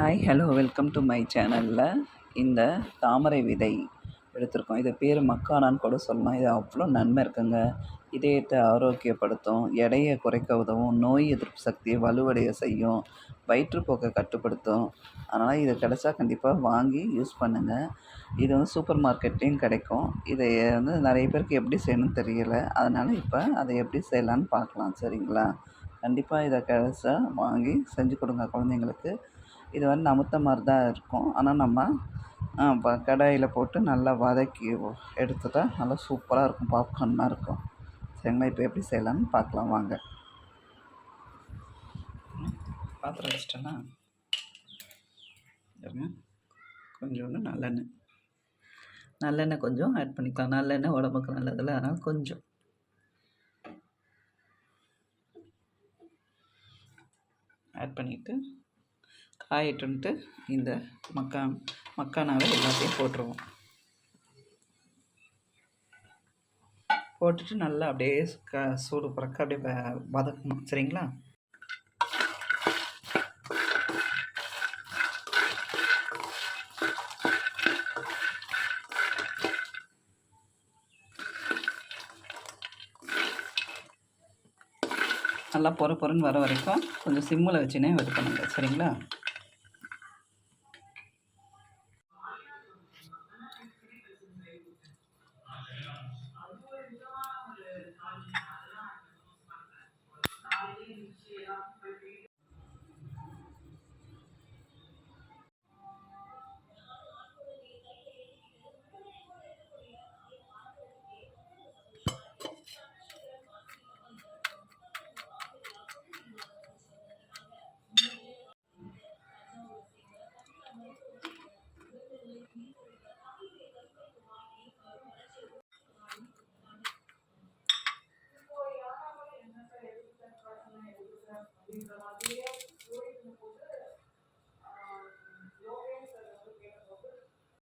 Hi hello welcome to my சேனலில் இந்த தாமரை விதை எடுத்திருக்கோம். இது பேர் மக்கானான்னு கூட சொல்லலாம். இது அவ்வளோ நன்மை இருக்குங்க. இதயத்தை ஆரோக்கியப்படுத்தும், எடையை குறைக்க உதவும், நோய் எதிர்ப்பு சக்தியை வலுவடைய செய்யும், வயிற்றுப்போக்கை கட்டுப்படுத்தும். அதனால் இது கிடச்சா கண்டிப்பாக வாங்கி யூஸ் பண்ணுங்கள். இது சூப்பர் மார்க்கெட்லேயும் கிடைக்கும். இதை நிறைய பேருக்கு எப்படி செய்யணும்னு தெரியல. அதனால் இப்போ அதை எப்படி செய்யலான்னு பார்க்கலாம். சரிங்களா? கண்டிப்பாக இதை கிடச்சா வாங்கி செஞ்சு கொடுங்க குழந்தைங்களுக்கு. இது நமுத்த மாதிரி தான் இருக்கும். ஆனால் நம்ம கடாயில் போட்டு நல்லா வதக்கி எடுத்துட்டா நல்லா சூப்பராக இருக்கும். பாப்கார்ன் மாதிரி இருக்கும். சரிங்களா? இப்போ எப்படி செய்யலான்னு பார்க்கலாம் வாங்க. பாத்திரம் வச்சிட்டேன்னா கொஞ்சோண்டு நல்லெண்ணெய் கொஞ்சம் ஆட் பண்ணிக்கலாம். நல்லெண்ணெய் உடம்புக்கு நல்லதில்லை, அதனால் கொஞ்சம் ஆட் பண்ணிவிட்டு காயிட்டுன்ட்டு இந்த மக்கானாவை எல்லாத்தையும் போட்டுருவோம். போட்டுட்டு நல்லா அப்படியே சூடு பிறக்க அப்படியே வதக்கணும். சரிங்களா? நல்லா பொறுன்னு வர வரைக்கும் கொஞ்சம் சிம்மில் வச்சுனே இது பண்ணுங்க. சரிங்களா?